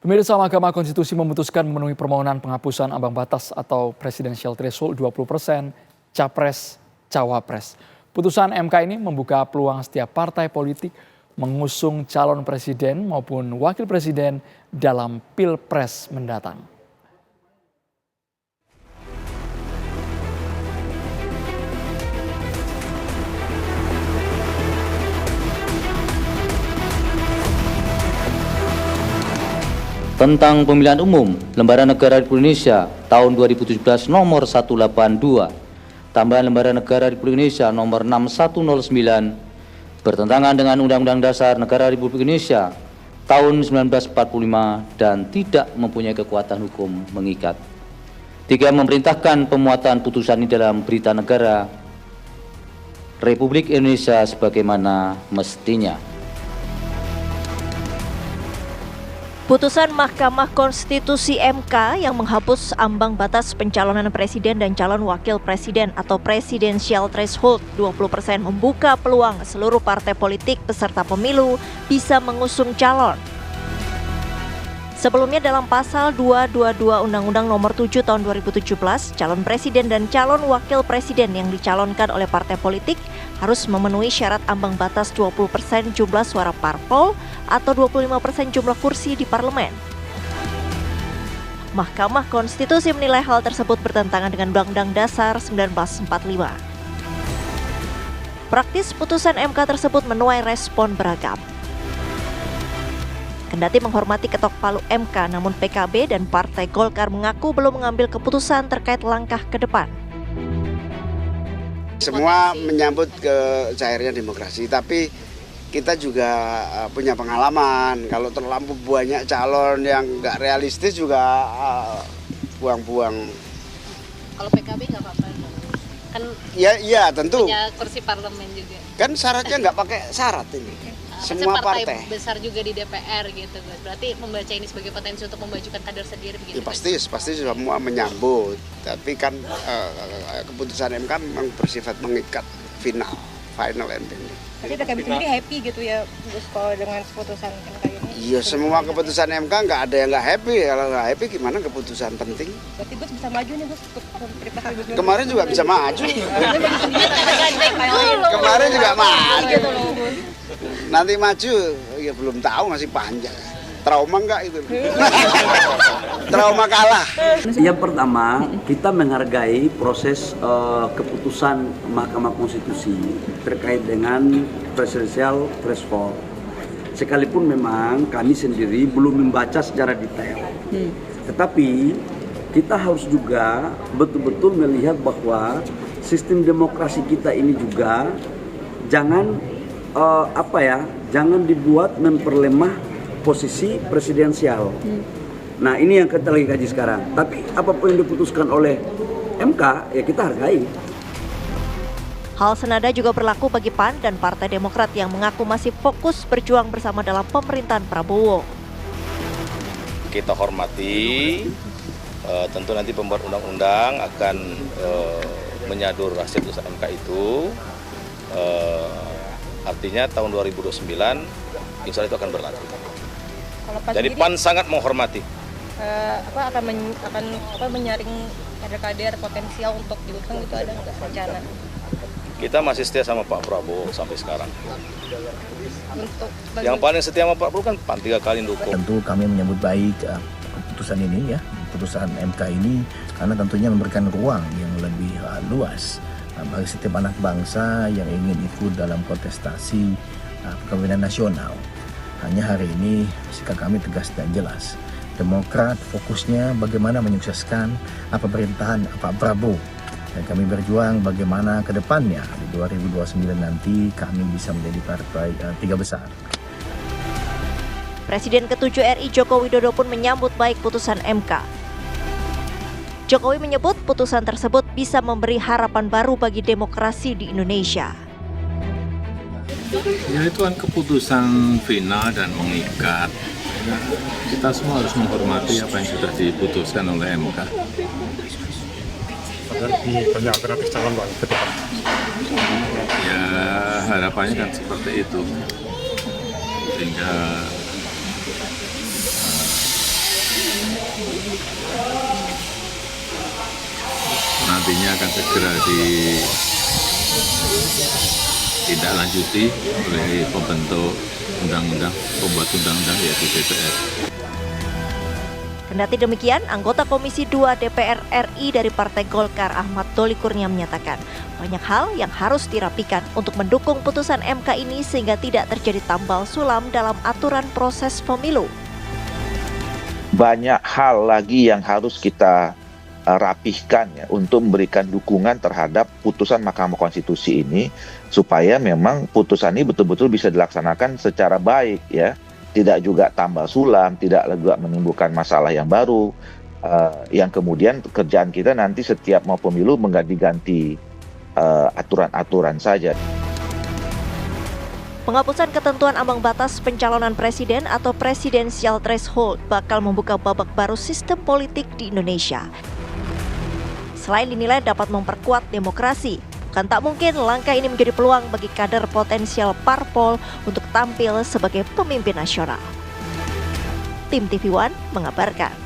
Pemirsa, Mahkamah Konstitusi memutuskan memenuhi permohonan penghapusan ambang batas atau presidential threshold 20% Capres-Cawapres. Putusan MK ini membuka peluang setiap partai politik mengusung calon presiden maupun wakil presiden dalam Pilpres mendatang. Tentang Pemilihan Umum Lembaga Negara Republik Indonesia tahun 2017 nomor 182, tambahan Lembaga Negara Republik Indonesia nomor 6109, bertentangan dengan Undang-Undang Dasar Negara Republik Indonesia tahun 1945 dan tidak mempunyai kekuatan hukum mengikat. 3. Memerintahkan pemuatan putusan ini dalam Berita Negara Republik Indonesia sebagaimana mestinya. Putusan Mahkamah Konstitusi MK yang menghapus ambang batas pencalonan presiden dan calon wakil presiden atau presidential threshold 20% membuka peluang seluruh partai politik peserta pemilu bisa mengusung calon. Sebelumnya dalam pasal 222 Undang-Undang Nomor 7 Tahun 2017, calon presiden dan calon wakil presiden yang dicalonkan oleh partai politik harus memenuhi syarat ambang batas 20% jumlah suara parpol atau 25% jumlah kursi di parlemen. Mahkamah Konstitusi menilai hal tersebut bertentangan dengan Undang-Undang Dasar 1945. Praktis putusan MK tersebut menuai respon beragam. Kendati menghormati ketok palu MK, namun PKB dan Partai Golkar mengaku belum mengambil keputusan terkait langkah ke depan. Semua menyambut ke cairnya demokrasi, tapi kita juga punya pengalaman. Kalau terlalu banyak calon yang nggak realistis juga buang-buang. Kalau PKB nggak apa-apa, kan? Iya tentu. Punya kursi parlemen juga. Kan syaratnya nggak pakai syarat ini. Semua partai besar juga di DPR gitu, berarti membaca ini sebagai potensi untuk memajukan kader sendiri begitu. Ya, pasti semua menyambut, tapi kan keputusan MK memang bersifat mengikat final ending. Jadi PKB sendiri happy gitu ya Gus kalau dengan keputusan MK ini? Iya, semua keputusan MK nggak ada yang nggak happy. Kalau nggak happy gimana keputusan penting? Berarti Gus bisa maju nih Gus untuk Pilpres 2024. Kemarin juga bisa maju. Kemarin juga maju. Nanti maju, ya belum tahu, masih panjang. Trauma enggak itu? Trauma kalah. Yang pertama, kita menghargai proses keputusan Mahkamah Konstitusi terkait dengan presidential threshold. Sekalipun memang kami sendiri belum membaca secara detail. Tetapi kita harus juga betul-betul melihat bahwa sistem demokrasi kita ini juga jangan jangan dibuat memperlemah posisi presidensial. Nah, ini yang kita lagi kaji sekarang. Tapi apapun yang diputuskan oleh MK, ya kita hargai. Hal senada juga berlaku bagi PAN dan Partai Demokrat yang mengaku masih fokus berjuang bersama dalam pemerintahan Prabowo. Kita hormati, tentu nanti pembuat undang-undang akan menyadur hasil putusan MK itu. Artinya tahun 2029 insya Allah itu akan berlaku. Jadi PAN sangat menghormati. akan menyaring kader-kader potensial untuk diusung itu, ada nggak rencana? Kita masih setia sama Pak Prabowo sampai sekarang. Yang paling setia sama Pak Prabowo kan PAN 3 kali dukung. Tentu kami menyambut baik keputusan ini, keputusan MK ini, karena tentunya memberikan ruang yang lebih luas bagi setiap anak bangsa yang ingin ikut dalam kontestasi kepemimpinan nasional. Hanya hari ini sikap kami tegas dan jelas. Demokrat fokusnya bagaimana menyukseskan pemerintahan Pak Prabowo. Dan kami berjuang bagaimana ke depannya di 2029 nanti kami bisa menjadi partai 3 besar. Presiden ke-7 RI Joko Widodo pun menyambut baik putusan MK. Jokowi menyebut putusan tersebut bisa memberi harapan baru bagi demokrasi di Indonesia. Ya, itu kan keputusan final dan mengikat. Kita semua harus menghormati apa yang sudah diputuskan oleh MK. Banyak alternatif calon ke depan. Ya, harapannya kan seperti itu. Sehingga Nantinya akan segera ditindaklanjuti oleh pembentuk undang-undang, pembuat undang-undang yaitu DPR. Kendati demikian, anggota Komisi 2 DPR RI dari Partai Golkar Ahmad Doli Kurnia menyatakan banyak hal yang harus dirapikan untuk mendukung putusan MK ini sehingga tidak terjadi tambal sulam dalam aturan proses pemilu. Banyak hal lagi yang harus kita rapihkan ya untuk memberikan dukungan terhadap putusan Mahkamah Konstitusi ini supaya memang putusan ini betul-betul bisa dilaksanakan secara baik ya. Tidak juga tambal sulam, tidak juga menimbulkan masalah yang baru, yang kemudian kerjaan kita nanti setiap mau pemilu mengganti-ganti aturan-aturan saja. Penghapusan ketentuan ambang batas pencalonan presiden atau presidensial threshold bakal membuka babak baru sistem politik di Indonesia. Selain dinilai dapat memperkuat demokrasi, bukan tak mungkin langkah ini menjadi peluang bagi kader potensial parpol untuk tampil sebagai pemimpin nasional. Tim TV One mengabarkan.